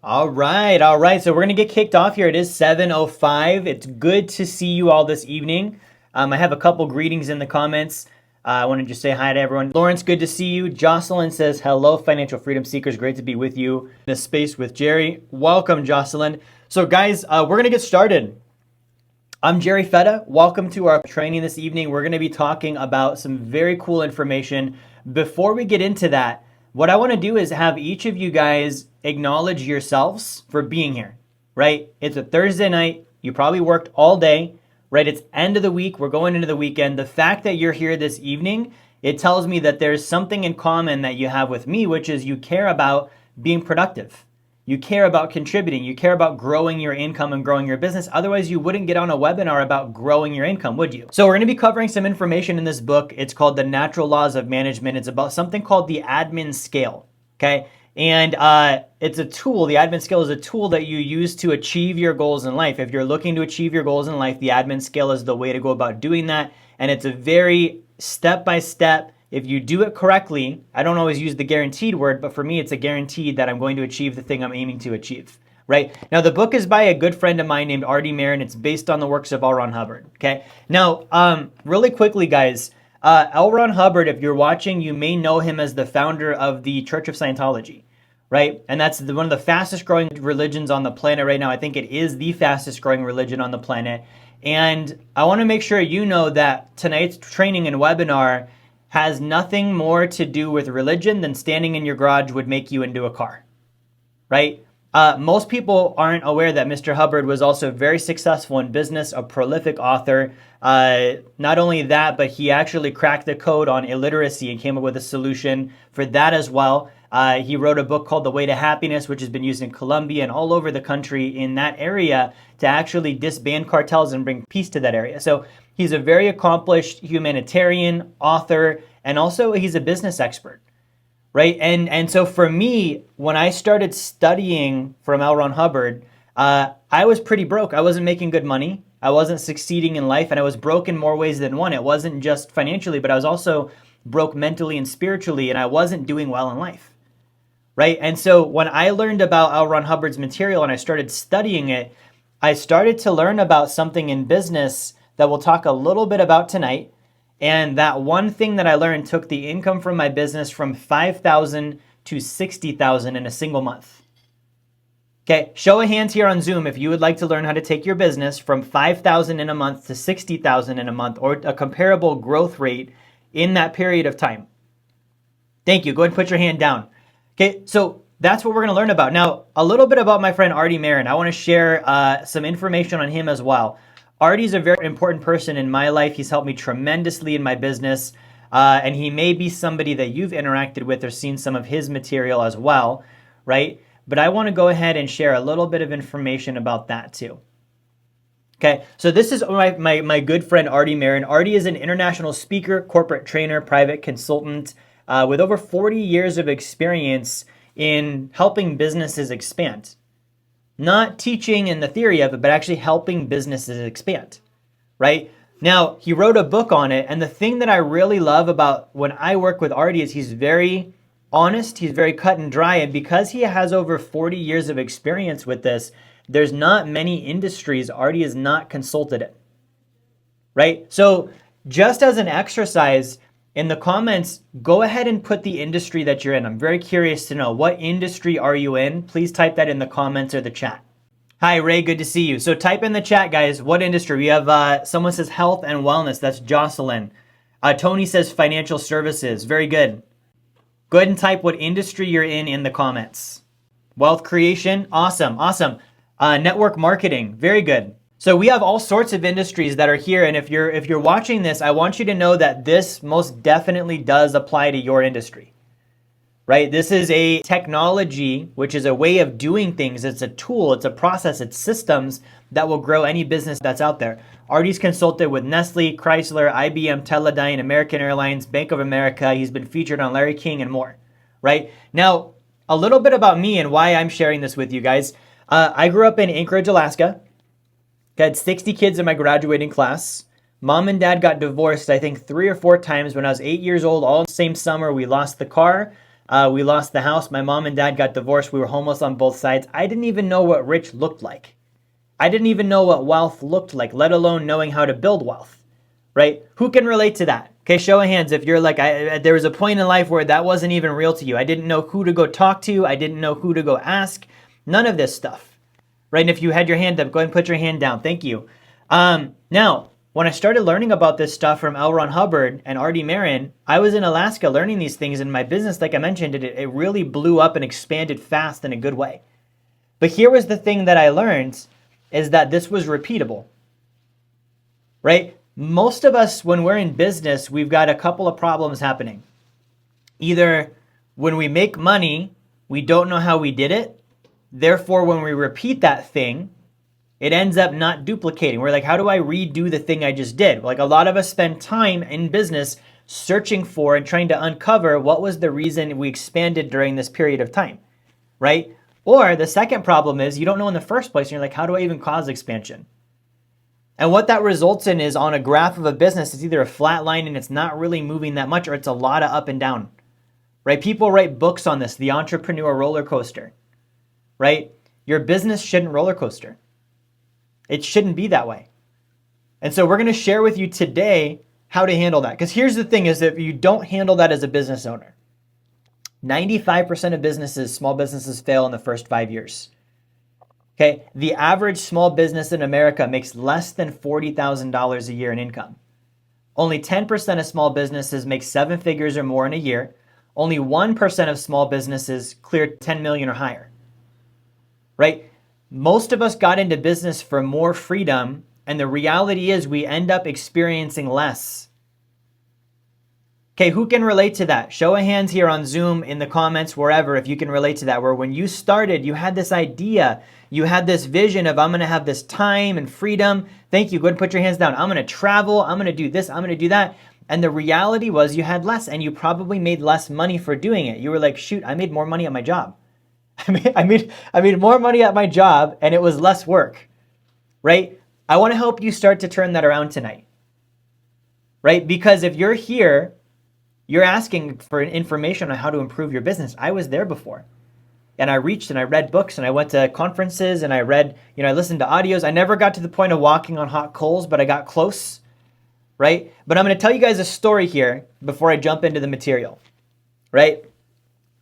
All right, all right. So we're gonna get kicked off here. It is 7:05. It's good to see you all this evening. I have a couple greetings in the comments. I want to just say hi to everyone. Lawrence, good to see you. Jocelyn says, hello, financial freedom seekers. Great to be with you in this space with Jerry. Welcome, Jocelyn. So guys, we're going to get started. I'm Jerry Fetta. Welcome to our training this evening. We're going to be talking about some very cool information. Before we get into that, what I want to do is have each of you guys acknowledge yourselves for being here, right? It's a Thursday night. You probably worked all day. Right, it's end of the week, we're going into the weekend. The fact that you're here this evening, it tells me that there's something in common that you have with me, which is you care about being productive. You care about contributing. You care about growing your income and growing your business. Otherwise, you wouldn't get on a webinar about growing your income, would you? So we're gonna be covering some information in this book. It's called The Natural Laws of Management. It's about something called the admin scale, okay? And it's a tool. The admin scale is a tool that you use to achieve your goals in life. If you're looking to achieve your goals in life, the admin scale is the way to go about doing that. And it's a very step-by-step. If you do it correctly, I don't always use the guaranteed word, but for me, it's a guaranteed that I'm going to achieve the thing I'm aiming to achieve, right? Now, the book is by a good friend of mine named Artie Marin. It's based on the works of L. Ron Hubbard, okay? Now, really quickly, guys, L. Ron Hubbard, if you're watching, you may know him as the founder of the Church of Scientology, right? And that's one of the fastest growing religions on the planet right now. I think it is the fastest growing religion on the planet. And I want to make sure you know that tonight's training and webinar has nothing more to do with religion than standing in your garage would make you into a car, right? Most people aren't aware that Mr. Hubbard was also very successful in business, a prolific author. Not only that, but he actually cracked the code on illiteracy and came up with a solution for that as well. He wrote a book called The Way to Happiness, which has been used in Colombia and all over the country in that area to actually disband cartels and bring peace to that area. So he's a very accomplished humanitarian, author, and also he's a business expert. Right. And so for me, when I started studying from L. Ron Hubbard, I was pretty broke. I wasn't making good money. I wasn't succeeding in life, and I was broke in more ways than one. It wasn't just financially, but I was also broke mentally and spiritually, and I wasn't doing well in life. Right. And so when I learned about L. Ron Hubbard's material and I started studying it, I started to learn about something in business that we'll talk a little bit about tonight. And that one thing that I learned took the income from my business from $5,000 to $60,000 in a single month. Okay, show of hands here on Zoom if you would like to learn how to take your business from $5,000 in a month to $60,000 in a month, or a comparable growth rate in that period of time. Thank you. Go ahead and put your hand down. Okay, so that's what we're going to learn about. Now, a little bit about my friend Artie Marin. I want to share some information on him as well. Artie's a very important person in my life. He's helped me tremendously in my business, and he may be somebody that you've interacted with or seen some of his material as well, right? But I want to go ahead and share a little bit of information about that too. Okay, so this is my good friend Artie Marin. Artie is an international speaker, corporate trainer, private consultant with over 40 years of experience in helping businesses expand. Not teaching in the theory of it, but actually helping businesses expand, right? Now, he wrote a book on it, and the thing that I really love about when I work with Artie is he's very honest, he's very cut and dry, and because he has over 40 years of experience with this, there's not many industries Artie is not consulted in, right? So just as an exercise, in the comments, go ahead and put the industry that you're in. I'm very curious to know, what industry are you in? Please type that in the comments or the chat. Hi, Ray, good to see you. So type in the chat, guys, what industry? We have, someone says health and wellness. That's Jocelyn. Tony says financial services. Very good. Go ahead and type what industry you're in the comments. Wealth creation. Awesome, awesome. Network marketing. Very good. So we have all sorts of industries that are here, and if you're watching this, I want you to know that this most definitely does apply to your industry, right? This is a technology, which is a way of doing things. It's a tool, it's a process, it's systems that will grow any business that's out there. Artie's consulted with Nestle, Chrysler, IBM, Teledyne, American Airlines, Bank of America. He's been featured on Larry King and more, right? Now, a little bit about me and why I'm sharing this with you guys. I grew up in Anchorage, Alaska. Had 60 kids in my graduating class. Mom and dad got divorced, I think 3 or 4 times when I was 8 years old. All in the same summer, we lost the car. We lost the house. My mom and dad got divorced. We were homeless on both sides. I didn't even know what rich looked like. I didn't even know what wealth looked like, let alone knowing how to build wealth, right? Who can relate to that? Okay, show of hands if you're like, there was a point in life where that wasn't even real to you. I didn't know who to go talk to. I didn't know who to go ask. None of this stuff, right? And if you had your hand up, go ahead and put your hand down. Thank you. Now, when I started learning about this stuff from L. Ron Hubbard and R.D. Marin, I was in Alaska learning these things, and my business, like I mentioned, it really blew up and expanded fast in a good way. But here was the thing that I learned, is that this was repeatable, right? Most of us, when we're in business, we've got a couple of problems happening. Either when we make money, we don't know how we did it. Therefore, when we repeat that thing, it ends up not duplicating. We're like, how do I redo the thing I just did? Like a lot of us spend time in business searching for and trying to uncover what was the reason we expanded during this period of time, right? Or the second problem is you don't know in the first place. And you're like, how do I even cause expansion? And what that results in is on a graph of a business, it's either a flat line and it's not really moving that much, or it's a lot of up and down, right? People write books on this, the entrepreneur roller coaster, right? Your business shouldn't roller coaster. It shouldn't be that way. And so we're going to share with you today how to handle that. Because here's the thing is that if you don't handle that as a business owner, 95% of businesses, small businesses fail in the first 5 years. Okay, the average small business in America makes less than $40,000 a year in income. Only 10% of small businesses make 7 figures or more in a year. Only 1% of small businesses clear 10 million or higher, right? Most of us got into business for more freedom, and the reality is we end up experiencing less. Okay, who can relate to that? Show of hands here on Zoom, in the comments, wherever, if you can relate to that, where when you started, you had this idea, you had this vision of I'm going to have this time and freedom. Thank you. Go ahead and put your hands down. I'm going to travel. I'm going to do this. I'm going to do that. And the reality was you had less, and you probably made less money for doing it. You were like, shoot, I made more money at my job. I made more money at my job, and it was less work, right? I want to help you start to turn that around tonight, right? Because if you're here, you're asking for information on how to improve your business. I was there before, and I reached and I read books and I went to conferences and I read, I listened to audios. I never got to the point of walking on hot coals, but I got close, right? But I'm going to tell you guys a story here before I jump into the material, right?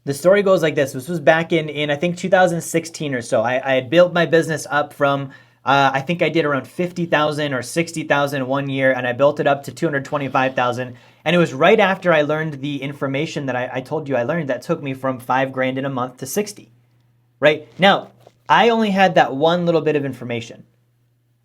The story goes like this. This was back in I think 2016 or so. I had built my business up from, I think I did around 50,000 or 60,000 one year, and I built it up to 225,000. And it was right after I learned the information that I told you I learned that took me from $5,000 in a month to 60, right? Now, I only had that one little bit of information.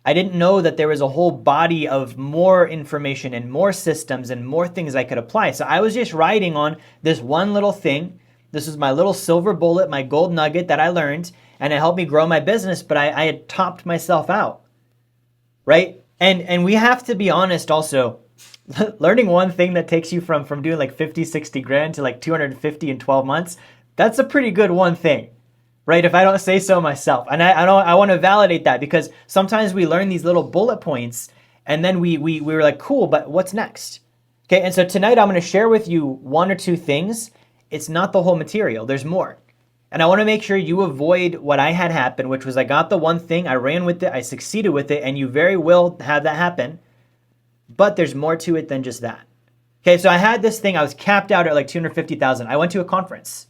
I didn't know that there was a whole body of more information and more systems and more things I could apply. So I was just riding on this one little thing. This was my little silver bullet, my gold nugget that I learned, and it helped me grow my business, but I had topped myself out, right? And we have to be honest also, learning one thing that takes you from doing like 50, 60 grand to like 250 in 12 months, that's a pretty good one thing, right? If I don't say so myself. And I want to validate that, because sometimes we learn these little bullet points and then we were like, cool, but what's next? Okay, and so tonight I'm going to share with you one or two things. It's not the whole material. There's more. And I want to make sure you avoid what I had happen, which was I got the one thing, I ran with it, I succeeded with it, and you very will have that happen. But there's more to it than just that. Okay, so I had this thing, I was capped out at like 250,000. I went to a conference.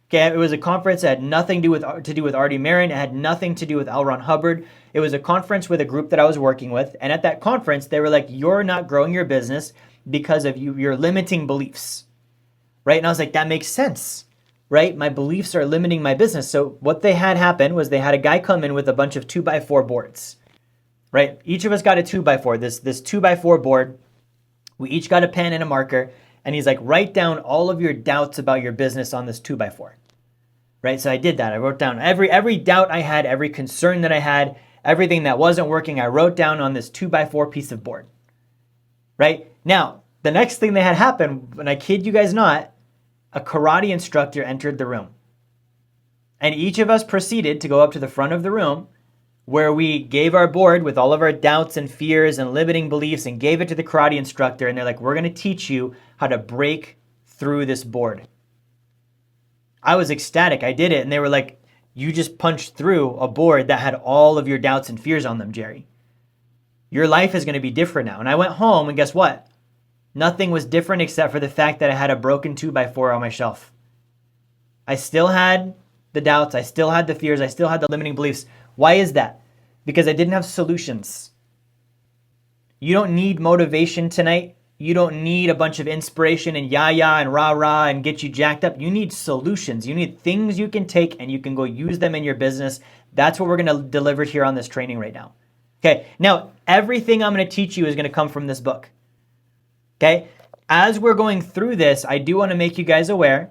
Okay, it was a conference that had nothing to do with R.D. Marin. It had nothing to do with L. Ron Hubbard. It was a conference with a group that I was working with. And at that conference, they were like, you're not growing your business because of your limiting beliefs. Right? And I was like, that makes sense, right? My beliefs are limiting my business. So what they had happen was they had a guy come in with a bunch of 2x4 boards, right? Each of us got a 2x4, this 2x4 board. We each got a pen and a marker. And he's like, write down all of your doubts about your business on this 2x4, right? So I did that. I wrote down every doubt I had, every concern that I had, everything that wasn't working. I wrote down on this 2x4 piece of board, right? Now, the next thing that had happened, and I kid you guys not, a karate instructor entered the room. And each of us proceeded to go up to the front of the room where we gave our board with all of our doubts and fears and limiting beliefs and gave it to the karate instructor. And they're like, we're going to teach you how to break through this board. I was ecstatic. I did it. And they were like, you just punched through a board that had all of your doubts and fears on them, Jerry. Your life is going to be different now. And I went home and guess what? Nothing was different except for the fact that I had a broken 2x4 on my shelf. I still had the doubts. I still had the fears. I still had the limiting beliefs. Why is that? Because I didn't have solutions. You don't need motivation tonight. You don't need a bunch of inspiration and yah and rah and get you jacked up. You need solutions. You need things you can take and you can go use them in your business. That's what we're going to deliver here on this training right now. Okay, now everything I'm going to teach you is going to come from this book. Okay, as we're going through this, I do want to make you guys aware.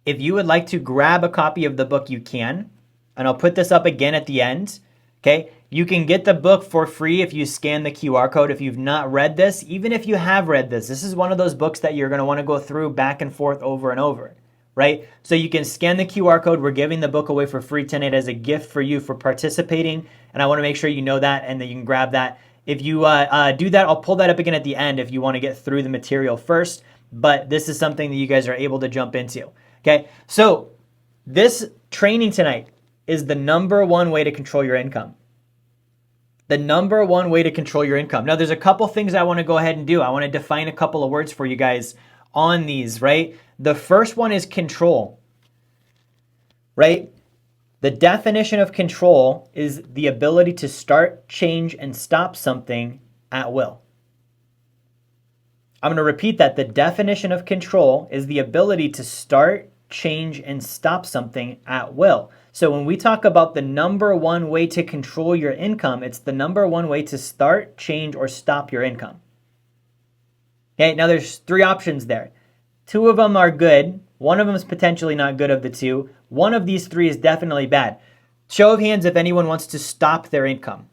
If you would like to grab a copy of the book, you can. And I'll put this up again at the end. Okay, you can get the book for free if you scan the QR code. If you've not read this, even if you have read this, this is one of those books that you're going to want to go through back and forth over and over, right? So you can scan the QR code. We're giving the book away for free tonight as a gift for you for participating. And I want to make sure you know that and that you can grab that. If you do that, I'll pull that up again at the end if you want to get through the material first. But this is something that you guys are able to jump into. Okay, so this training tonight is the number one way to control your income. The number one way to control your income. Now, there's a couple things I want to go ahead and do. I want to define a couple of words for you guys on these, right? The first one is control, right? The definition of control is the ability to start, change, and stop something at will. I'm going to repeat that. The definition of control is the ability to start, change, and stop something at will. So when we talk about the number one way to control your income, it's the number one way to start, change, or stop your income. Okay, now there's three options there. Two of them are good. One of them is potentially not good of the two. One of these three is definitely bad. Show of hands if anyone wants to stop their income.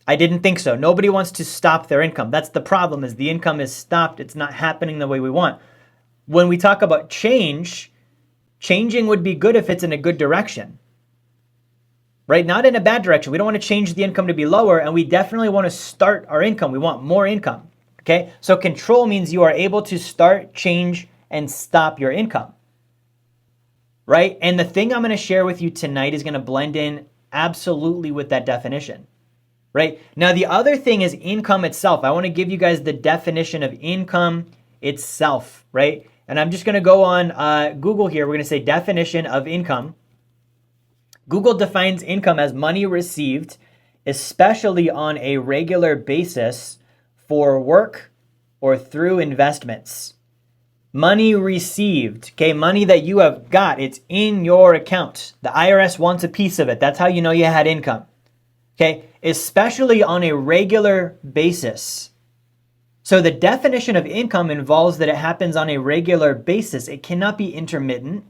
I didn't think so. Nobody wants to stop their income. That's the problem, is the income is stopped. It's not happening the way we want. When we talk about change, changing would be good if it's in a good direction, right? Not in a bad direction. We don't want to change the income to be lower, and we definitely want to start our income. We want more income, okay? So control means you are able to start, change, and stop your income, right? And the thing I'm going to share with you tonight is going to blend in absolutely with that definition, right? Now, the other thing is income itself. I want to give you guys the definition of income itself, right? And I'm just going to go on Google here. We're going to say definition of income. Google defines income as money received, especially on a regular basis for work or through investments. Money received, okay, money that you have got, it's in your account. The IRS wants a piece of it. That's how you know you had income, okay, especially on a regular basis. So the definition of income involves that it happens on a regular basis. It cannot be intermittent.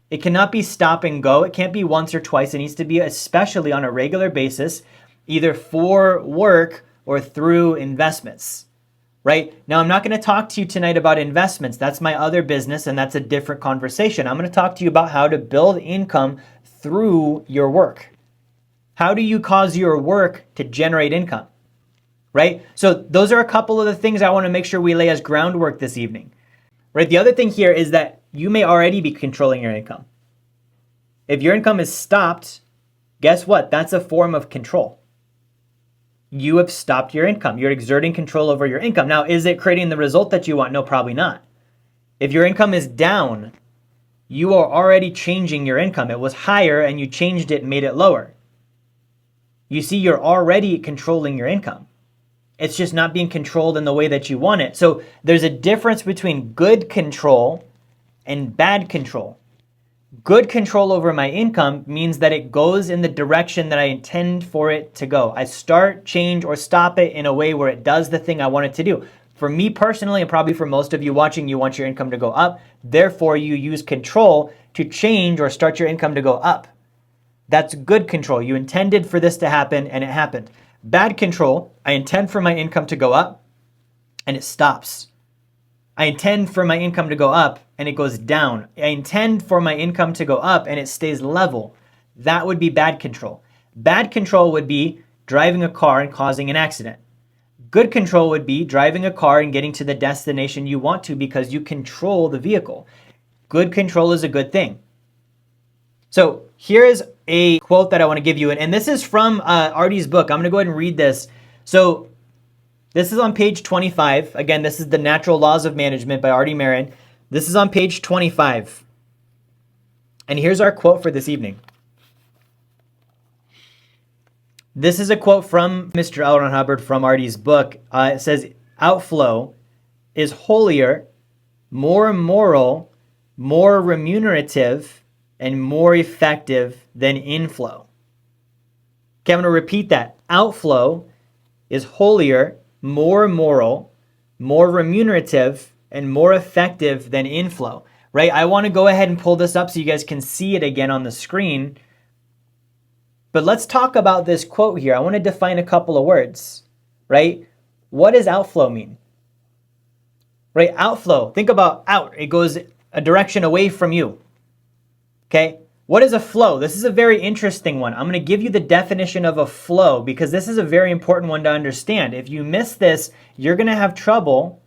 It cannot be stop and go. It can't be once or twice. It needs to be especially on a regular basis, either for work or through investments, right? Now, I'm not going to talk to you tonight about investments. That's my other business, and that's a different conversation. I'm going to talk to you about how to build income through your work. How do you cause your work to generate income? Right? So those are a couple of the things I want to make sure we lay as groundwork this evening, right? The other thing here is that you may already be controlling your income. If your income is stopped, guess what? That's a form of control. You have stopped your income. You're exerting control over your income. Now, is it creating the result that you want? No, probably not. If your income is down, you are already changing your income. It was higher and you changed it and made it lower. You see, you're already controlling your income. It's just not being controlled in the way that you want it. So there's a difference between good control and bad control. Good control over my income means that it goes in the direction that I intend for it to go. I start, change, or stop it in a way where it does the thing I want it to do. For me personally, and probably for most of you watching, you want your income to go up. Therefore, you use control to change or start your income to go up. That's good control. You intended for this to happen and it happened. Bad control, I intend for my income to go up and it stops. I intend for my income to go up and it goes down. I intend for my income to go up and it stays level. That would be bad control. Bad control would be driving a car and causing an accident. Good control would be driving a car and getting to the destination you want to because you control the vehicle. Good control is a good thing. So here is a quote that I want to give you, and this is from Artie's book. I'm going to go ahead and read this. So this is on page 25. Again, this is The Natural Laws of Management by Artie Marin. This is on page 25. And here's our quote for this evening. This is a quote from Mr. L. Ron Hubbard from Artie's book. It says, outflow is holier, more moral, more remunerative, and more effective than inflow. Okay, I'm going to repeat that. Outflow is holier, more moral, more remunerative, and more effective than inflow, right? I want to go ahead and pull this up so you guys can see it again on the screen. But let's talk about this quote here. I want to define a couple of words, right? What does outflow mean? Right, outflow, think about out. It goes a direction away from you. Okay, what is a flow? This is a very interesting one. I'm going to give you the definition of a flow because this is a very important one to understand. If you miss this, you're going to have trouble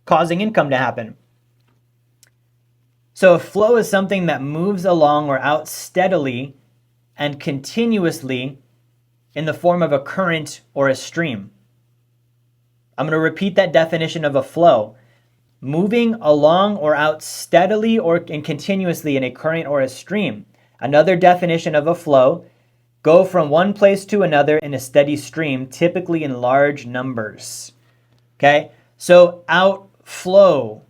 causing income to happen. So a flow is something that moves along or out steadily and continuously in the form of a current or a stream. I'm going to repeat that definition of a flow. Moving along or out steadily and continuously in a current or a stream. Another definition of a flow, go from one place to another in a steady stream, typically in large numbers. Okay, so outflow.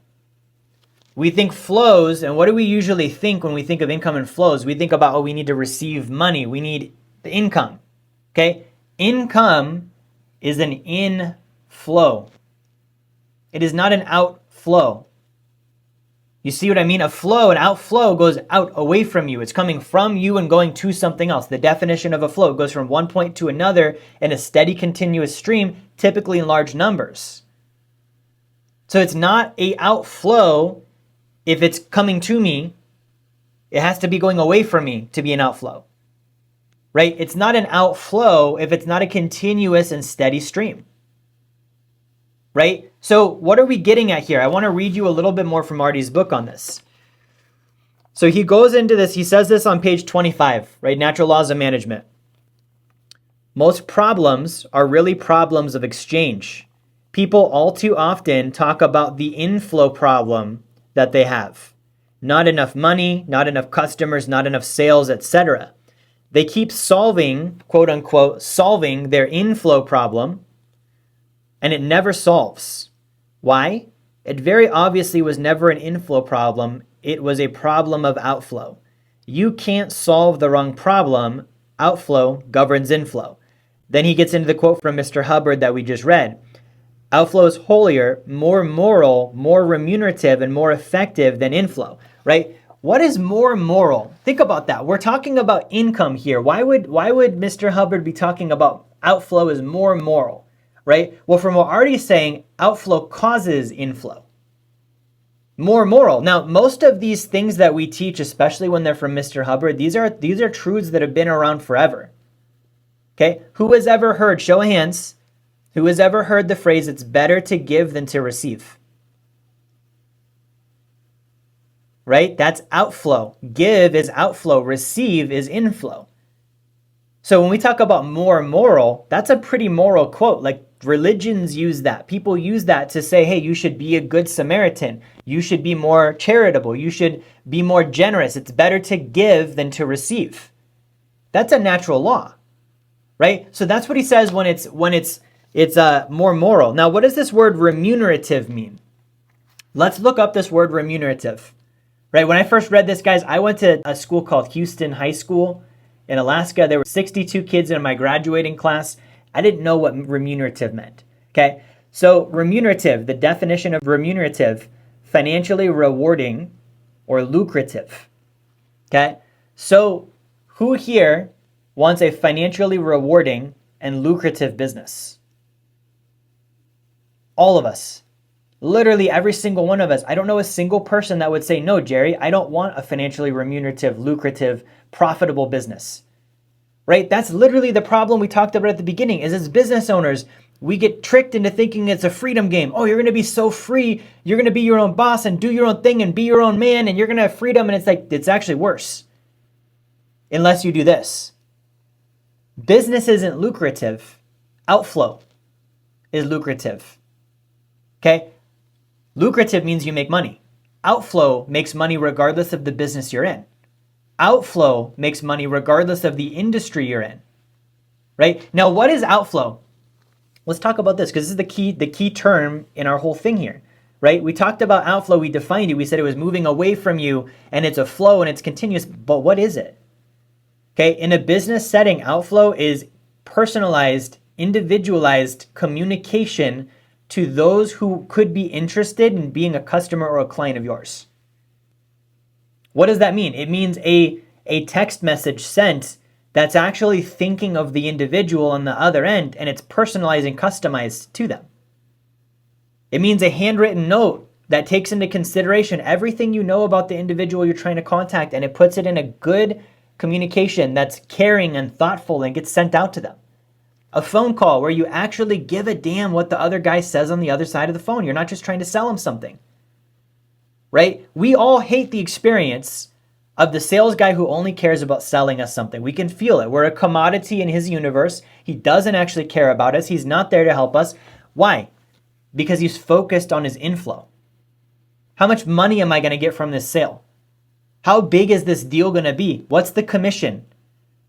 We think flows, and what do we usually think when we think of income and flows? We think about, oh, we need to receive money. We need the income. Okay, income is an inflow. It is not an outflow. You see what I mean? A flow, an outflow goes out away from you. It's coming from you and going to something else. The definition of a flow goes from one point to another in a steady, continuous stream, typically in large numbers. So it's not a outflow if it's coming to me. It has to be going away from me to be an outflow, right? It's not an outflow if it's not a continuous and steady stream. Right? So what are we getting at here? I want to read you a little bit more from Artie's book on this. So he goes into this, he says this on page 25, right? Natural Laws of Management. Most problems are really problems of exchange. People all too often talk about the inflow problem that they have. Not enough money, not enough customers, not enough sales, etc. They keep solving, quote unquote, solving their inflow problem, and it never solves. Why? It very obviously was never an inflow problem. It was a problem of outflow. You can't solve the wrong problem. Outflow governs inflow. Then he gets into the quote from Mr. Hubbard that we just read. Outflow is holier, more moral, more remunerative, and more effective than inflow, right? What is more moral? Think about that. We're talking about income here. Why would Mr. Hubbard be talking about outflow is more moral? Right? Well, from what Artie's saying, outflow causes inflow. More moral. Now, most of these things that we teach, especially when they're from Mr. Hubbard, these are truths that have been around forever. Okay? Who has ever heard, show of hands, who has ever heard the phrase, it's better to give than to receive? Right? That's outflow. Give is outflow. Receive is inflow. So when we talk about more moral, that's a pretty moral quote. Like religions use that. People use that to say, hey, you should be a good Samaritan. You should be more charitable. You should be more generous. It's better to give than to receive. That's a natural law, right? So that's what he says when it's more moral. Now, what does this word remunerative mean? Let's look up this word remunerative, right? When I first read this, guys, I went to a school called Houston High School in Alaska. There were 62 kids in my graduating class. I didn't know what remunerative meant. Okay. So remunerative, the definition of remunerative, financially rewarding or lucrative. Okay. So who here wants a financially rewarding and lucrative business? All of us. Literally every single one of us. I don't know a single person that would say, no, Jerry, I don't want a financially remunerative, lucrative, profitable business. right? That's literally the problem we talked about at the beginning. Is as business owners, we get tricked into thinking it's a freedom game. Oh, you're going to be so free. You're going to be your own boss and do your own thing and be your own man, and you're going to have freedom. And it's like, it's actually worse unless you do this. Business isn't lucrative. Outflow is lucrative. Okay? Lucrative means you make money. Outflow makes money regardless of the business you're in. Outflow makes money regardless of the industry you're in. Right? Now, what is outflow? Let's talk about this because this is the key term in our whole thing here. Right? We talked about outflow, we defined it, we said it was moving away from you and it's a flow and it's continuous, but what is it? Okay, in a business setting, outflow is personalized, individualized communication to those who could be interested in being a customer or a client of yours. What does that mean? It means a text message sent that's actually thinking of the individual on the other end, and it's personalized and customized to them. It means a handwritten note that takes into consideration everything you know about the individual you're trying to contact, and it puts it in a good communication that's caring and thoughtful and gets sent out to them. A phone call where you actually give a damn what the other guy says on the other side of the phone. You're not just trying to sell him something, right? We all hate the experience of the sales guy who only cares about selling us something. We can feel it. We're a commodity in his universe. He doesn't actually care about us. He's not there to help us. Why? Because he's focused on his inflow. How much money am I going to get from this sale? How big is this deal going to be? What's the commission?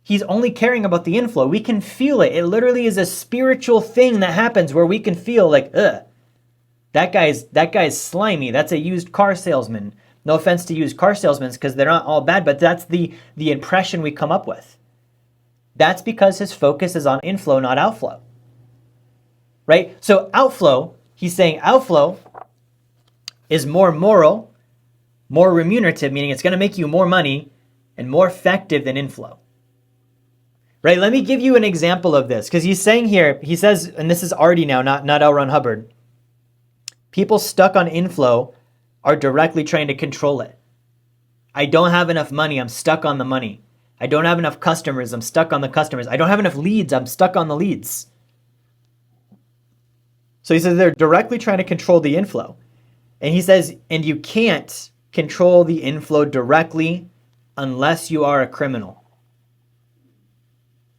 He's only caring about the inflow. We can feel it. It literally is a spiritual thing that happens where we can feel like, that guy's slimy. That's a used car salesman. No offense to used car salesmen because they're not all bad, but that's the impression we come up with. That's because his focus is on inflow, not outflow. Right? So outflow, he's saying outflow is more moral, more remunerative, meaning it's going to make you more money and more effective than inflow. Right? Let me give you an example of this because he's saying here, he says, and this is Artie now, not L. Ron Hubbard. People stuck on inflow are directly trying to control it. I don't have enough money. I'm stuck on the money. I don't have enough customers. I'm stuck on the customers. I don't have enough leads. I'm stuck on the leads. So he says they're directly trying to control the inflow. And he says, and you can't control the inflow directly unless you are a criminal.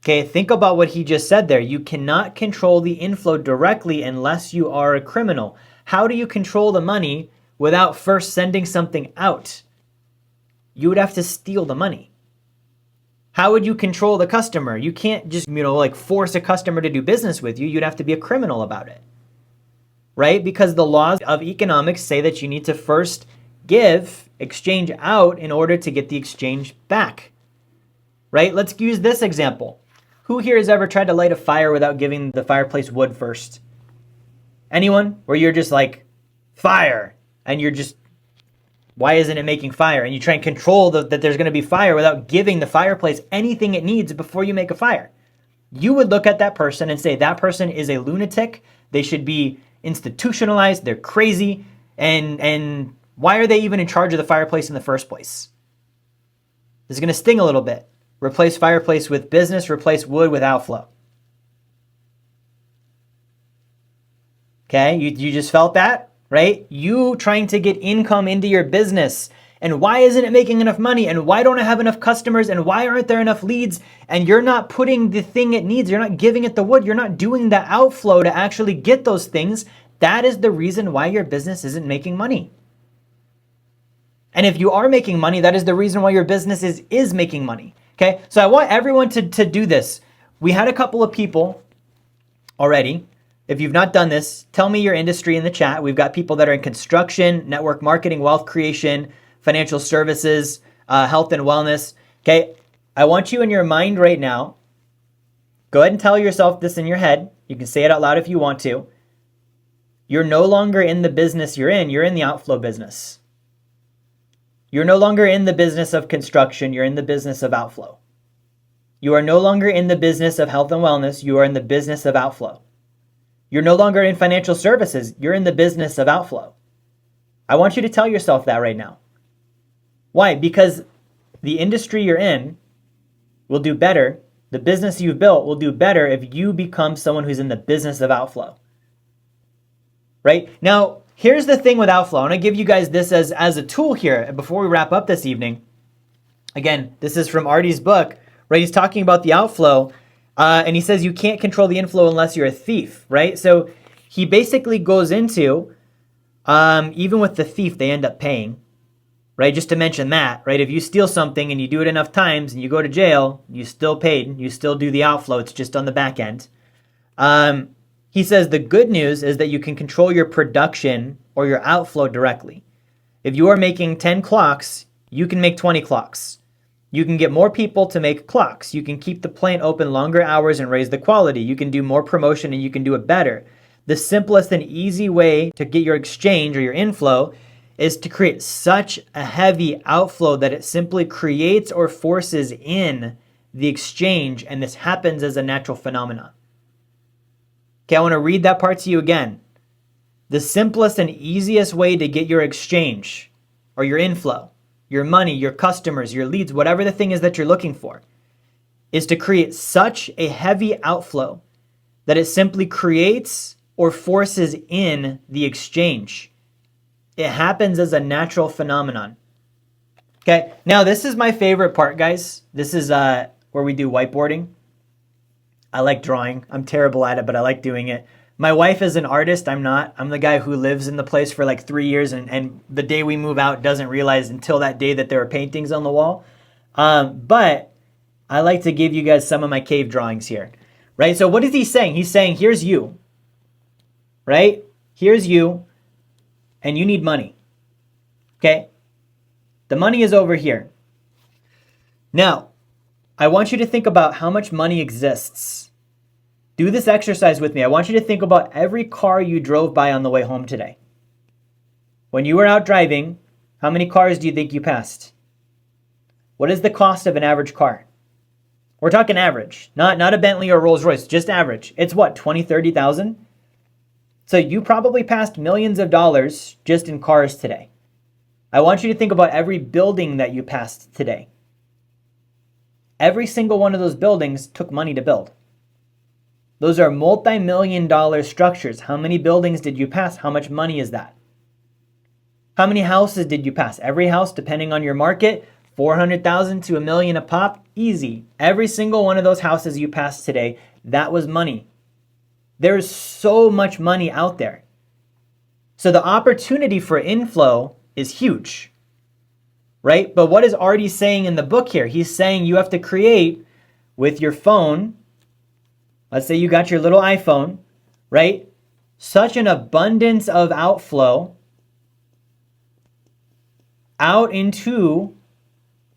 Okay, think about what he just said there. You cannot control the inflow directly unless you are a criminal. How do you control the money without first sending something out? You would have to steal the money. How would you control the customer? You can't just, force a customer to do business with you. You'd have to be a criminal about it. Right? Because the laws of economics say that you need to first exchange out in order to get the exchange back. Right? Let's use this example. Who here has ever tried to light a fire without giving the fireplace wood first? Anyone? Where you're just like, fire, and you're just, why isn't it making fire? And you try and control that there's going to be fire without giving the fireplace anything it needs before you make a fire. You would look at that person and say, that person is a lunatic. They should be institutionalized. They're crazy. And why are they even in charge of the fireplace in the first place? This is going to sting a little bit. Replace fireplace with business, replace wood with outflow. Okay, you just felt that, right? You trying to get income into your business. And why isn't it making enough money? And why don't I have enough customers? And why aren't there enough leads? And you're not putting the thing it needs. You're not giving it the wood. You're not doing the outflow to actually get those things. That is the reason why your business isn't making money. And if you are making money, that is the reason why your business is making money. Okay, so I want everyone to do this. We had a couple of people already. If you've not done this, tell me your industry in the chat. We've got people that are in construction, network marketing, wealth creation, financial services, health and wellness. Okay, I want you in your mind right now. Go ahead and tell yourself this in your head. You can say it out loud if you want to. You're no longer in the business you're in the outflow business. You're no longer in the business of construction. You're in the business of outflow. You are no longer in the business of health and wellness. You are in the business of outflow. You're no longer in financial services. You're in the business of outflow. I want you to tell yourself that right now. Why? Because the industry you're in will do better The business you've built will do better if you become someone who's in the business of outflow. Right? Now, here's the thing with outflow. I want to give you guys this as a tool here before we wrap up this evening. Again, this is from Artie's book, right? He's talking about the outflow, and he says you can't control the inflow unless you're a thief, right? So he basically goes into, even with the thief, they end up paying, right? Just to mention that, right? If you steal something and you do it enough times and you go to jail, you still paid, you still do the outflow. It's just on the back end. He says the good news is that you can control your production or your outflow directly. If you are making 10 clocks, you can make 20 clocks. You can get more people to make clocks. You can keep the plant open longer hours and raise the quality. You can do more promotion and you can do it better. The simplest and easy way to get your exchange or your inflow is to create such a heavy outflow that it simply creates or forces in the exchange, and this happens as a natural phenomenon. Okay, I want to read that part to you again. The simplest and easiest way to get your exchange or your inflow, your money, your customers, your leads, whatever the thing is that you're looking for, is to create such a heavy outflow that it simply creates or forces in the exchange. It happens as a natural phenomenon. Okay, now this is my favorite part, guys. This is where we do whiteboarding. I like drawing. I'm terrible at it, but I like doing it. My wife is an artist. I'm not. I'm the guy who lives in the place for like 3 years, and the day we move out doesn't realize until that day that there are paintings on the wall. But I like to give you guys some of my cave drawings here, right? So what is he saying? He's saying, here's you, right? Here's you, and you need money, okay? The money is over here. Now, I want you to think about how much money exists. Do this exercise with me. I want you to think about every car you drove by on the way home today. When you were out driving, how many cars do you think you passed? What is the cost of an average car? We're talking average, not a Bentley or Rolls Royce, just average. It's what, 20, 30,000? So you probably passed millions of dollars just in cars today. I want you to think about every building that you passed today. Every single one of those buildings took money to build. Those are multi-million-dollar structures. How many buildings did you pass? How much money is that? How many houses did you pass? Every house, depending on your market, 400,000 to $1 million a pop, easy. Every single one of those houses you passed today, that was money. There's so much money out there. So the opportunity for inflow is huge, right? But what is Artie saying in the book here? He's saying you have to create with your phone. Let's say you got your little iPhone, right? Such an abundance of outflow out into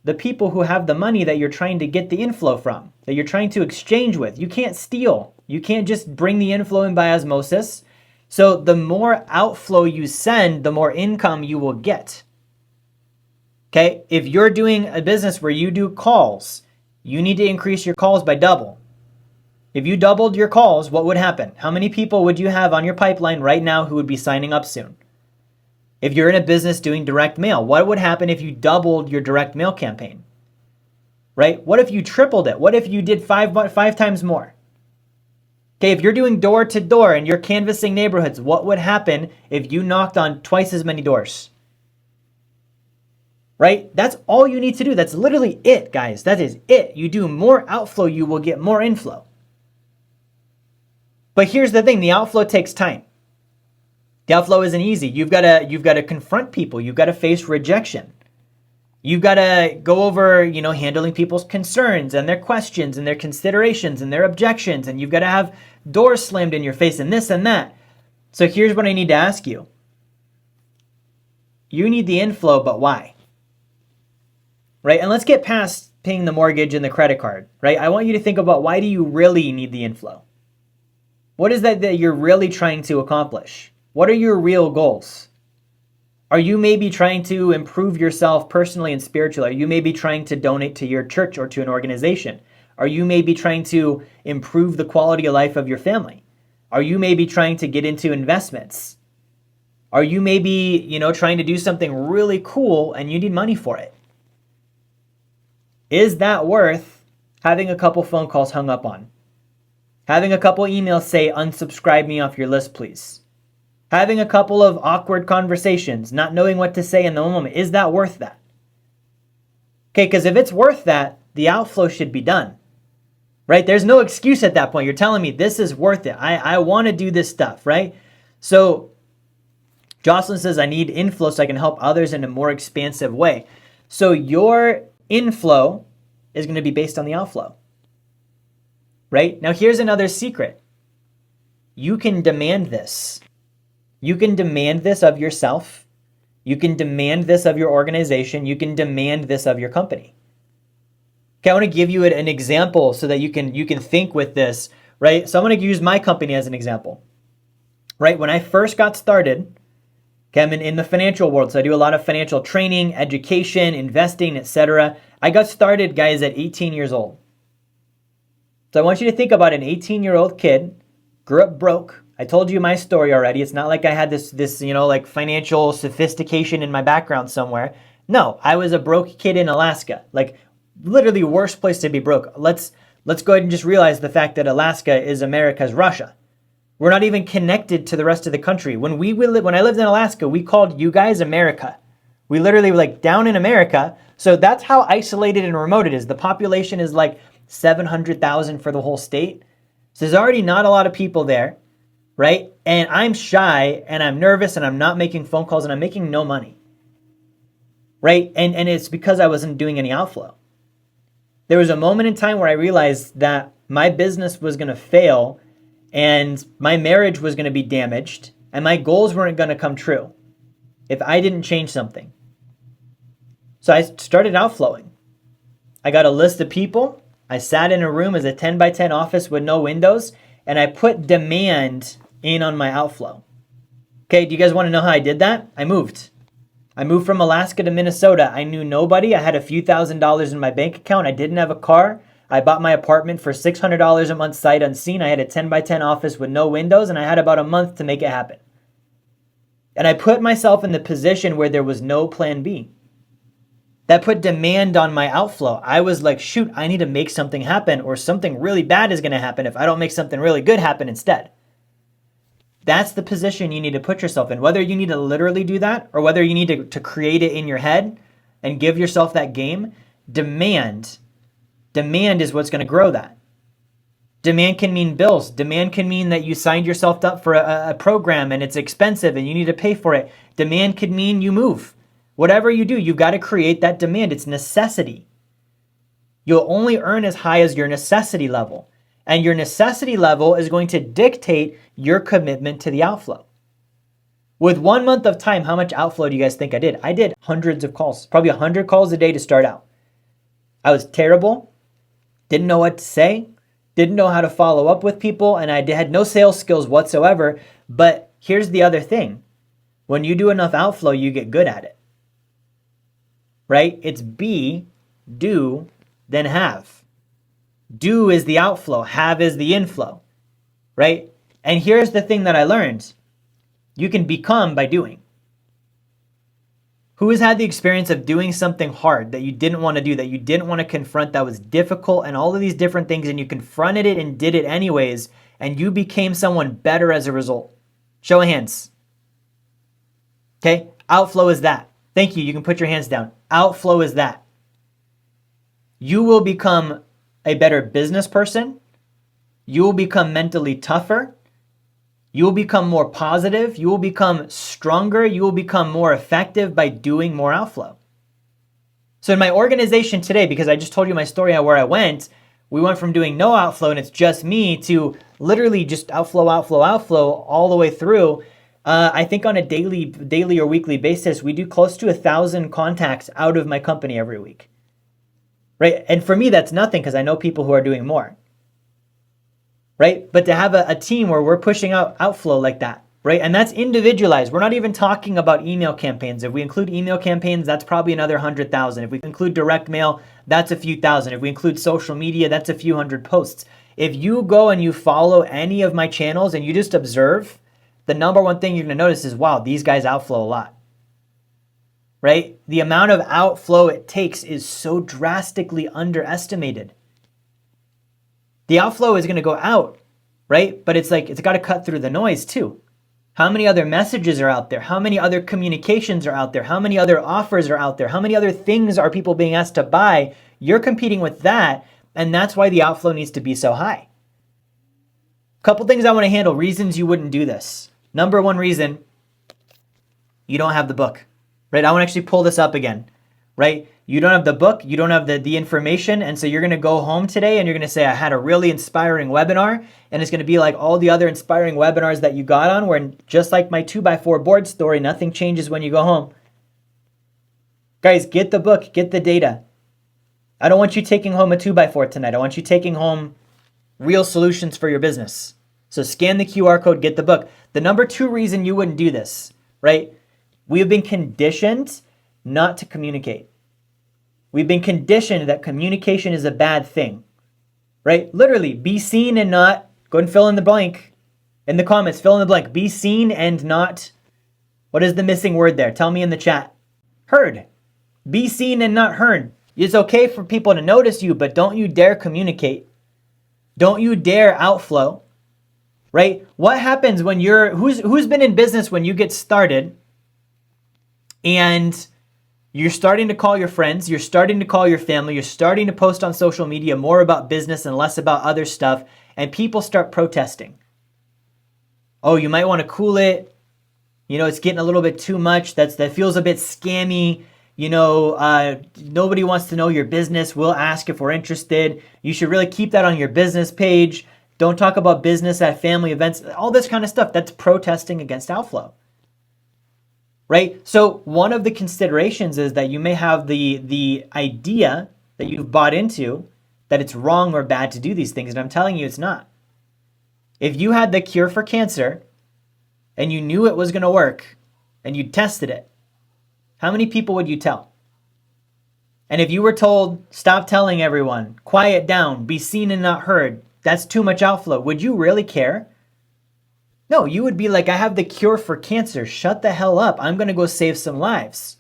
the people who have the money that you're trying to get the inflow from, that you're trying to exchange with. You can't steal. You can't just bring the inflow in by osmosis. So the more outflow you send, the more income you will get. Okay? If you're doing a business where you do calls, you need to increase your calls by double. If you doubled your calls, what would happen? How many people would you have on your pipeline right now who would be signing up soon? If you're in a business doing direct mail, what would happen if you doubled your direct mail campaign? Right? What if you tripled it? What if you did five times more? Okay, if you're doing door to door and you're canvassing neighborhoods, what would happen if you knocked on twice as many doors? Right? That's all you need to do. That's literally it, guys. That is it. You do more outflow, you will get more inflow. But here's the thing, the outflow takes time. The outflow isn't easy. You've got to confront people. You've got to face rejection. You've got to go over, handling people's concerns and their questions and their considerations and their objections. And you've got to have doors slammed in your face and this and that. So here's what I need to ask you. You need the inflow, but why? Right? And let's get past paying the mortgage and the credit card, right? I want you to think about, why do you really need the inflow? What is that you're really trying to accomplish? What are your real goals? Are you maybe trying to improve yourself personally and spiritually? Are you maybe trying to donate to your church or to an organization? Are you maybe trying to improve the quality of life of your family? Are you maybe trying to get into investments? Are you maybe, trying to do something really cool and you need money for it? Is that worth having a couple phone calls hung up on, having a couple emails say, unsubscribe me off your list, please, having a couple of awkward conversations, not knowing what to say in the moment. Is that worth that? Okay, because if it's worth that, the outflow should be done, right? There's no excuse at that point. You're telling me this is worth it. I want to do this stuff, right? So Jocelyn says, I need inflow so I can help others in a more expansive way. So your inflow is going to be based on the outflow, right? Now, here's another secret. You can demand this. You can demand this of yourself. You can demand this of your organization. You can demand this of your company. Okay, I want to give you an example so that you can think with this, right? So I'm going to use my company as an example, right? When I first got started, okay, I'm in the financial world, so I do a lot of financial training, education, investing, etc. I got started, guys, at 18 years old. So I want you to think about an 18-year-old kid, grew up broke. I told you my story already. It's not like I had this like financial sophistication in my background somewhere. No, I was a broke kid in Alaska. Like literally worst place to be broke. Let's go ahead and just realize the fact that Alaska is America's Russia. We're not even connected to the rest of the country. When I lived in Alaska, we called you guys America. We literally were like down in America. So that's how isolated and remote it is. The population is like 700,000 for the whole state. So there's already not a lot of people there, right? And I'm shy and I'm nervous and I'm not making phone calls and I'm making no money, right? And it's because I wasn't doing any outflow. There was a moment in time where I realized that my business was going to fail and my marriage was going to be damaged and my goals weren't going to come true if I didn't change something. So I started outflowing. I got a list of people. I sat in a room as a 10 by 10 office with no windows, and I put demand in on my outflow. Okay, do you guys want to know how I did that? I moved from Alaska to Minnesota. I knew nobody. I had a few $1,000s in my bank account. I didn't have a car. I bought my apartment for $600 a month sight unseen. I had a 10 by 10 office with no windows, and I had about a month to make it happen. And I put myself in the position where there was no plan B. That put demand on my outflow. I was like, shoot, I need to make something happen or something really bad is going to happen if I don't make something really good happen instead. That's the position you need to put yourself in. Whether you need to literally do that or whether you need to create it in your head and give yourself that game, demand is what's going to grow that. Demand can mean bills. Demand can mean that you signed yourself up for a program and it's expensive and you need to pay for it. Demand could mean you move. Whatever you do, you've got to create that demand. It's necessity. You'll only earn as high as your necessity level. And your necessity level is going to dictate your commitment to the outflow. With 1 month of time, how much outflow do you guys think I did? I did hundreds of calls, probably 100 calls a day to start out. I was terrible, didn't know what to say, didn't know how to follow up with people, and I had no sales skills whatsoever. But here's the other thing. When you do enough outflow, you get good at it. Right? It's be, do, then have. Do is the outflow. Have is the inflow. Right? And here's the thing that I learned. You can become by doing. Who has had the experience of doing something hard that you didn't want to do, that you didn't want to confront, that was difficult and all of these different things, and you confronted it and did it anyways, and you became someone better as a result? Show of hands. Okay? Outflow is that. Thank you. You can put your hands down. Outflow is that. You will become a better business person. You will become mentally tougher. You will become more positive. You will become stronger. You will become more effective by doing more outflow. So in my organization today, because I just told you my story on where I went, we went from doing no outflow and it's just me to literally just outflow all the way through. I think on a daily or weekly basis, we do close to 1,000 contacts out of my company every week, right? And for me, that's nothing because I know people who are doing more, right? But to have a team where we're pushing out outflow like that, right? And that's individualized. We're not even talking about email campaigns. If we include email campaigns, that's probably another 100,000. If we include direct mail, that's a few thousand. If we include social media, that's a few hundred posts. If you go and you follow any of my channels and you just observe, the number one thing you're going to notice is, wow, these guys outflow a lot, right? The amount of outflow it takes is so drastically underestimated. The outflow is going to go out, right? But it's like, it's got to cut through the noise too. How many other messages are out there? How many other communications are out there? How many other offers are out there? How many other things are people being asked to buy? You're competing with that, and that's why the outflow needs to be so high. Couple things I want to handle, reasons you wouldn't do this. Number one reason, you don't have the book, right? I want to actually pull this up again, right? You don't have the book, you don't have the information, and so you're going to go home today and you're going to say, I had a really inspiring webinar, and it's going to be like all the other inspiring webinars that you got on, where just like my 2x4 board story, nothing changes when you go home. Guys, get the book, get the data. I don't want you taking home a 2x4 tonight. I want you taking home real solutions for your business. So scan the QR code, get the book. The number two reason you wouldn't do this, right? We have been conditioned not to communicate. We've been conditioned that communication is a bad thing, right? Literally, be seen and not, go and fill in the blank. In the comments, fill in the blank. Be seen and not, what is the missing word there? Tell me in the chat. Heard. Be seen and not heard. It's okay for people to notice you, but don't you dare communicate. Don't you dare outflow, right? What happens when who's been in business when you get started and you're starting to call your friends, you're starting to call your family, you're starting to post on social media more about business and less about other stuff, and people start protesting. Oh, you might want to cool it. You know, it's getting a little bit too much. That feels a bit scammy. You know, nobody wants to know your business. We'll ask if we're interested. You should really keep that on your business page. Don't talk about business at family events. All this kind of stuff. That's protesting against outflow. Right? So one of the considerations is that you may have the idea that you've bought into that it's wrong or bad to do these things. And I'm telling you, it's not. If you had the cure for cancer and you knew it was going to work and you tested it, how many people would you tell? And if you were told, stop telling everyone, quiet down, be seen and not heard, that's too much outflow, would you really care? No, you would be like, I have the cure for cancer. Shut the hell up. I'm going to go save some lives.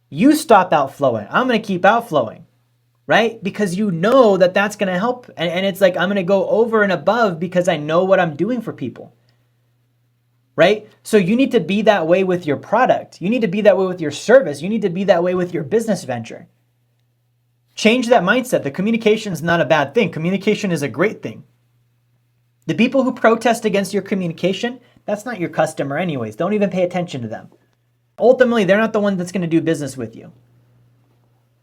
You stop outflowing. I'm going to keep outflowing, right? Because you know that that's going to help. And it's like, I'm going to go over and above because I know what I'm doing for people, right? So you need to be that way with your product. You need to be that way with your service. You need to be that way with your business venture. Change that mindset. The communication is not a bad thing. Communication is a great thing. The people who protest against your communication, that's not your customer anyways. Don't even pay attention to them. Ultimately, they're not the one that's going to do business with you.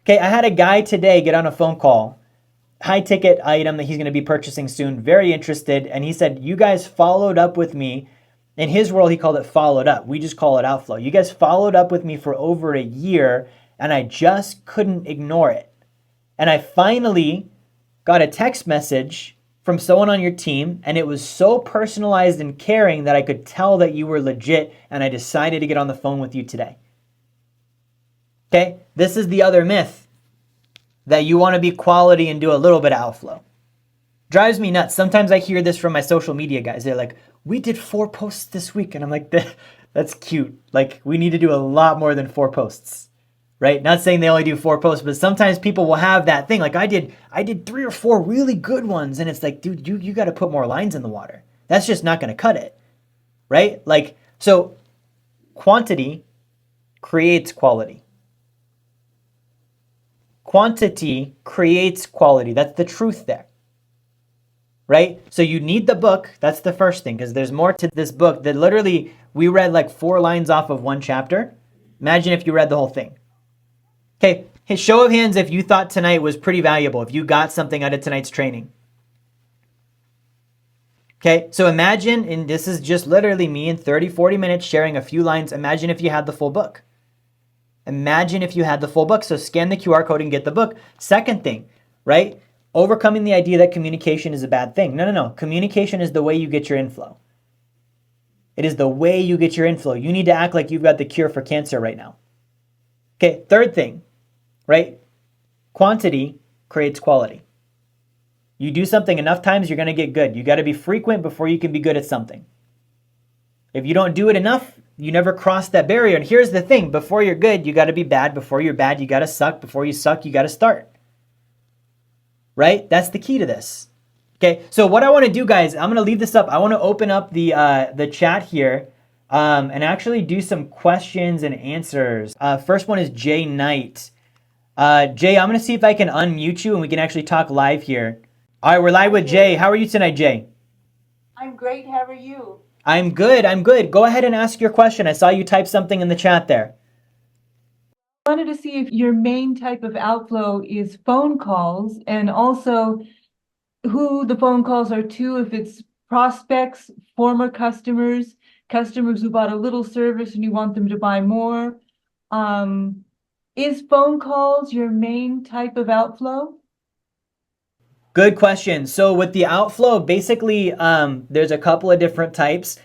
Okay, I had a guy today get on a phone call, high ticket item that he's going to be purchasing soon, very interested. And he said, you guys followed up with me. In his world, he called it followed up. We just call it outflow. You guys followed up with me for over a year and I just couldn't ignore it. And I finally got a text message from someone on your team, and it was so personalized and caring that I could tell that you were legit, and I decided to get on the phone with you today. Okay? This is the other myth, that you want to be quality and do a little bit of outflow. Drives me nuts. Sometimes I hear this from my social media guys. They're like, we did 4 posts this week, and I'm like, that's cute. Like, we need to do a lot more than 4 posts. Right? Not saying they only do 4 posts, but sometimes people will have that thing. Like I did 3 or 4 really good ones. And it's like, dude, you got to put more lines in the water. That's just not going to cut it. Right? Like, so quantity creates quality. Quantity creates quality. That's the truth there. Right? So you need the book. That's the first thing, because there's more to this book that literally we read like 4 lines off of 1 chapter. Imagine if you read the whole thing. Okay, hey, show of hands if you thought tonight was pretty valuable, if you got something out of tonight's training. Okay, so imagine, and this is just literally me in 30, 40 minutes sharing a few lines. Imagine if you had the full book. Imagine if you had the full book. So scan the QR code and get the book. Second thing, right? Overcoming the idea that communication is a bad thing. No. Communication is the way you get your inflow. It is the way you get your inflow. You need to act like you've got the cure for cancer right now. Okay, third thing, right? Quantity creates quality. You do something enough times, you're going to get good. You got to be frequent before you can be good at something. If you don't do it enough, you never cross that barrier. And here's the thing, before you're good, you got to be bad. Before you're bad, you got to suck. Before you suck, you got to start. Right? That's the key to this. Okay, so what I want to do, guys, I'm going to leave this up. I want to open up the chat here and actually do some questions and answers. First one is Jay Knight. Jay, I'm going to see if I can unmute you and we can actually talk live here. All right, we're live with Jay. How are you tonight, Jay? I'm great. How are you? I'm good. I'm good. Go ahead and ask your question. I saw you type something in the chat there. I wanted to see if your main type of outflow is phone calls and also who the phone calls are to, if it's prospects, former customers, customers who bought a little service and you want them to buy more. Is phone calls your main type of outflow? Good question. So with the outflow, basically, there's a couple of different types.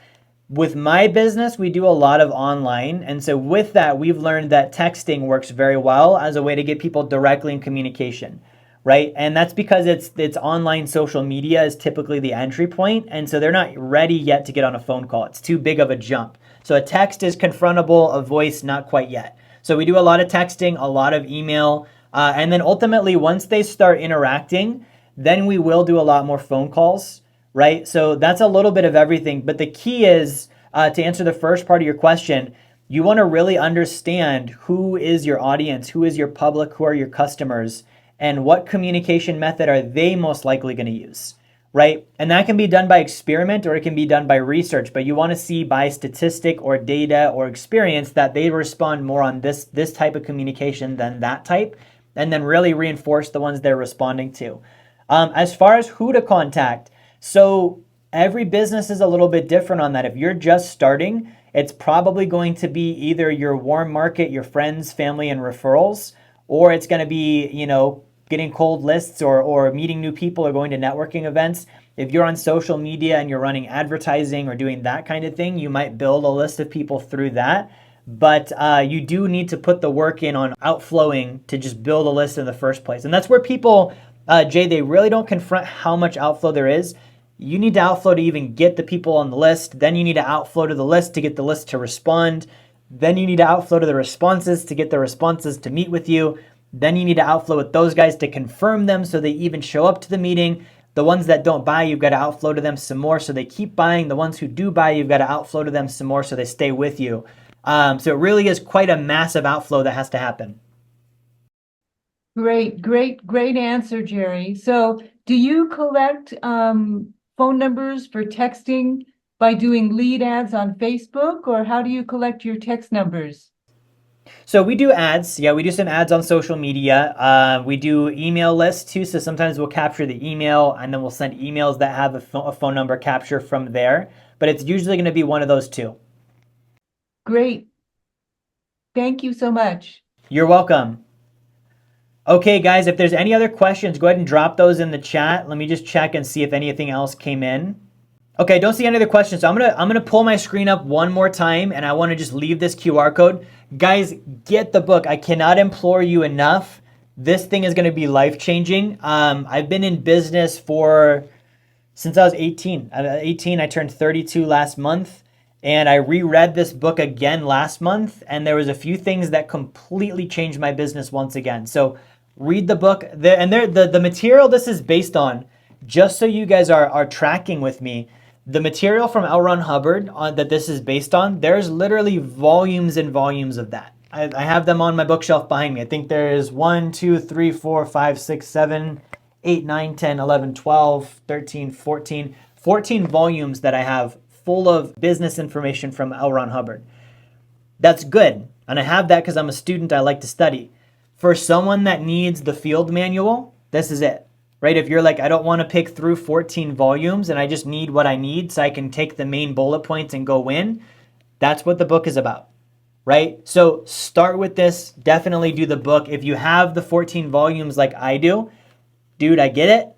With my business, we do a lot of online. And so with that, we've learned that texting works very well as a way to get people directly in communication, right? And that's because it's online social media is typically the entry point. And so they're not ready yet to get on a phone call. It's too big of a jump. So a text is confrontable, a voice, not quite yet. So we do a lot of texting, a lot of email. And then ultimately, once they start interacting, then we will do a lot more phone calls, right? So that's a little bit of everything. But the key is to answer the first part of your question, you want to really understand who is your audience, who is your public, who are your customers, and what communication method are they most likely going to use, right? And that can be done by experiment or it can be done by research, but you want to see by statistic or data or experience that they respond more on this type of communication than that type, and then really reinforce the ones they're responding to. As far as who to contact, so every business is a little bit different on that. If you're just starting, it's probably going to be either your warm market, your friends, family, and referrals, or it's going to be, getting cold lists or meeting new people or going to networking events. If you're on social media and you're running advertising or doing that kind of thing, you might build a list of people through that. But you do need to put the work in on outflowing to just build a list in the first place. And that's where people, Jay, they really don't confront how much outflow there is. You need to outflow to even get the people on the list. Then you need to outflow to the list to get the list to respond. Then you need to outflow to the responses to get the responses to meet with you. Then you need to outflow with those guys to confirm them so they even show up to the meeting. The ones that don't buy, you've got to outflow to them some more so they keep buying. The ones who do buy, you've got to outflow to them some more so they stay with you. So it really is quite a massive outflow that has to happen. Great answer, Jerry. So do you collect phone numbers for texting by doing lead ads on Facebook, or how do you collect your text numbers? So we do ads. Yeah, we do some ads on social media. We do email lists too. So sometimes we'll capture the email and then we'll send emails that have a phone number capture from there. But it's usually going to be one of those two. Great. Thank you so much. You're welcome. Okay, guys, if there's any other questions, go ahead and drop those in the chat. Let me just check and see if anything else came in. Okay, don't see any other questions. So I'm gonna pull my screen up one more time and I want to just leave this QR code. Guys, get the book. I cannot implore you enough. This thing is gonna be life-changing. I've been in business since I was 18. I turned 32 last month. And I reread this book again last month, and there was a few things that completely changed my business once again. So read the book. The material this is based on, just so you guys are tracking with me, the material from L. Ron Hubbard that this is based on, there's literally volumes and volumes of that. I have them on my bookshelf behind me. I think there's 1, 2, 3, 4, 5, 6, 7, 8, 9, 10, 11, 12, 13, 14 volumes that I have full of business information from L. Ron Hubbard. That's good. And I have that because I'm a student. I like to study. For someone that needs the field manual, this is it, right? If you're like, I don't want to pick through 14 volumes and I just need what I need so I can take the main bullet points and go in, that's what the book is about, right? So start with this. Definitely do the book. If you have the 14 volumes like I do, dude, I get it.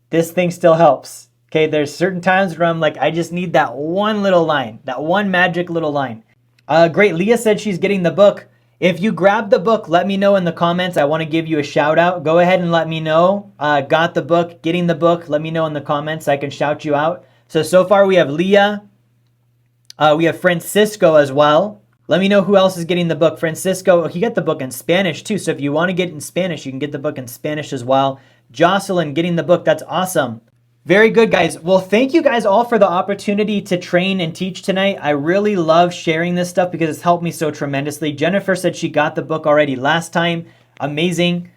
This thing still helps. Okay, there's certain times where I'm like, I just need that one little line, that one magic little line. Great, Leah said she's getting the book. If you grab the book, let me know in the comments. I want to give you a shout out. Go ahead and let me know. Got the book, getting the book. Let me know in the comments so I can shout you out. So far we have Leah. We have Francisco as well. Let me know who else is getting the book. Francisco, he got the book in Spanish too. So if you want to get it in Spanish, you can get the book in Spanish as well. Jocelyn getting the book. That's awesome. Very good, guys. Well, thank you guys all for the opportunity to train and teach tonight. I really love sharing this stuff because it's helped me so tremendously. Jennifer said she got the book already last time. Amazing.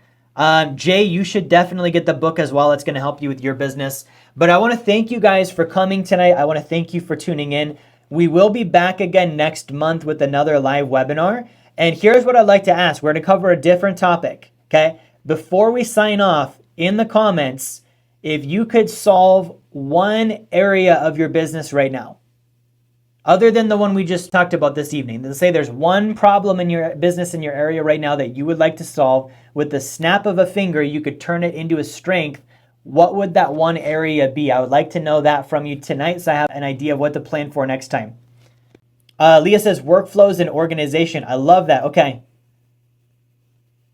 Jay, you should definitely get the book as well. It's going to help you with your business. But I want to thank you guys for coming tonight. I want to thank you for tuning in. We will be back again next month with another live webinar. And here's what I'd like to ask. We're going to cover a different topic, okay? Before we sign off, in the comments, if you could solve one area of your business right now, other than the one we just talked about this evening, let's say there's one problem in your business in your area right now that you would like to solve. With the snap of a finger, you could turn it into a strength. What would that one area be? I would like to know that from you tonight so I have an idea of what to plan for next time. Leah says workflows and organization. I love that. Okay.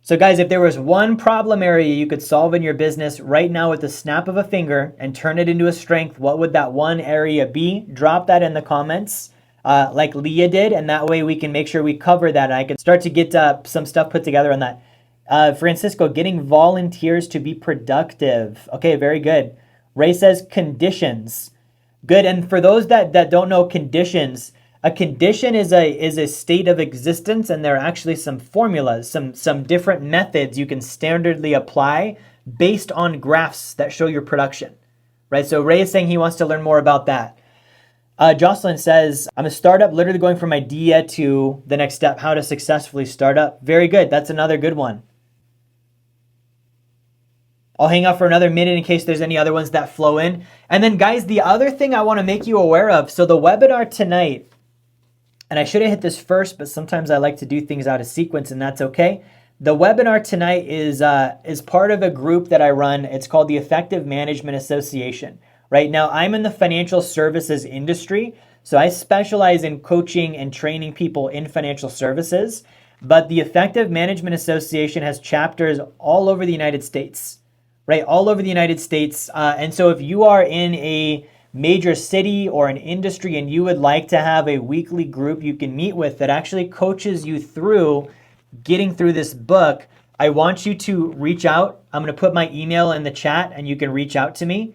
So guys, if there was one problem area you could solve in your business right now with the snap of a finger and turn it into a strength, what would that one area be? Drop that in the comments like Leah did, and that way we can make sure we cover that. I can start to get some stuff put together on that. Francisco, getting volunteers to be productive. Okay, very good. Ray says conditions. Good, and for those that don't know conditions, a condition is a state of existence, and there are actually some formulas, some different methods you can standardly apply based on graphs that show your production, right? So Ray is saying he wants to learn more about that. Jocelyn says, I'm a startup, literally going from idea to the next step, how to successfully start up. Very good. That's another good one. I'll hang out for another minute in case there's any other ones that flow in. And then guys, the other thing I want to make you aware of, so the webinar tonight, and I should have hit this first, but sometimes I like to do things out of sequence, and that's okay. The webinar tonight is part of a group that I run. It's called the Effective Management Association. Right now, I'm in the financial services industry, so I specialize in coaching and training people in financial services. But the Effective Management Association has chapters all over the United States, right? All over the United States. And so if you are in a major city or an industry and you would like to have a weekly group you can meet with that actually coaches you through getting through this book, I want you to reach out. I'm going to put my email in the chat and you can reach out to me,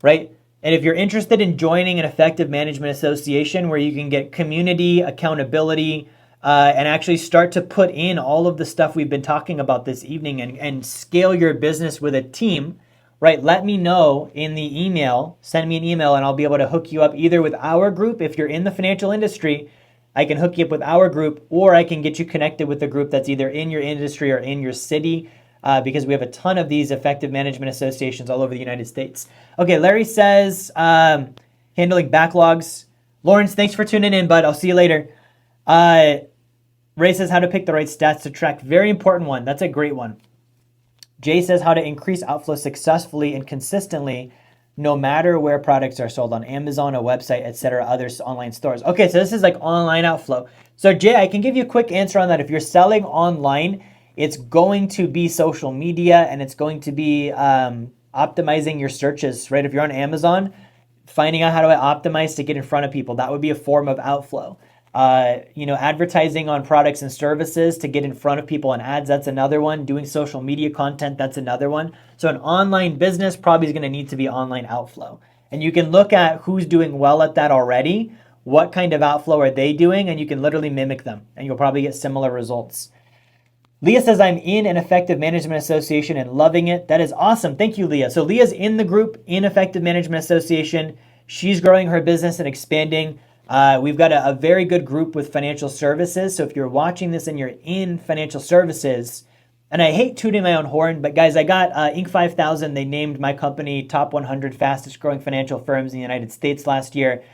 right? And if you're interested in joining an Effective Management Association where you can get community, accountability, and actually start to put in all of the stuff we've been talking about this evening and scale your business with a team, right? Let me know in the email, send me an email, and I'll be able to hook you up either with our group. If you're in the financial industry, I can hook you up with our group, or I can get you connected with a group that's either in your industry or in your city, because we have a ton of these Effective Management Associations all over the United States. Okay, Larry says, handling backlogs. Lawrence, thanks for tuning in, bud. I'll see you later. Ray says how to pick the right stats to track. Very important one. That's a great one. Jay says how to increase outflow successfully and consistently no matter where products are sold on Amazon, a website, etc., other online stores. Okay, so this is like online outflow. So Jay, I can give you a quick answer on that. If you're selling online, it's going to be social media and it's going to be optimizing your searches, right? If you're on Amazon, finding out how do I optimize to get in front of people, that would be a form of outflow. Advertising on products and services to get in front of people on ads, that's another one. Doing social media content, that's another one. So an online business probably is going to need to be online outflow. And you can look at who's doing well at that already, what kind of outflow are they doing, and you can literally mimic them, and you'll probably get similar results. Leah says, I'm in an Effective Management Association and loving it. That is awesome. Thank you, Leah. So Leah's in the group in Effective Management Association. She's growing her business and expanding. We've got a very good group with financial services. So if you're watching this and you're in financial services, and I hate tooting my own horn, but guys, I got Inc. 5000. They named my company top 100 fastest growing financial firms in the United States last year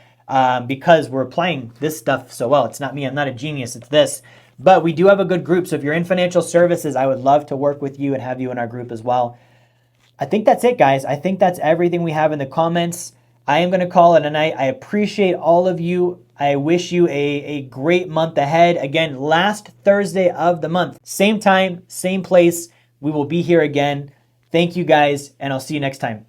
because we're applying this stuff so well. It's not me. I'm not a genius. It's this. But we do have a good group. So if you're in financial services, I would love to work with you and have you in our group as well. I think that's it, guys. I think that's everything we have in the comments. I am going to call it a night. I appreciate all of you. I wish you a great month ahead. Again, last Thursday of the month. Same time, same place. We will be here again. Thank you guys, and I'll see you next time.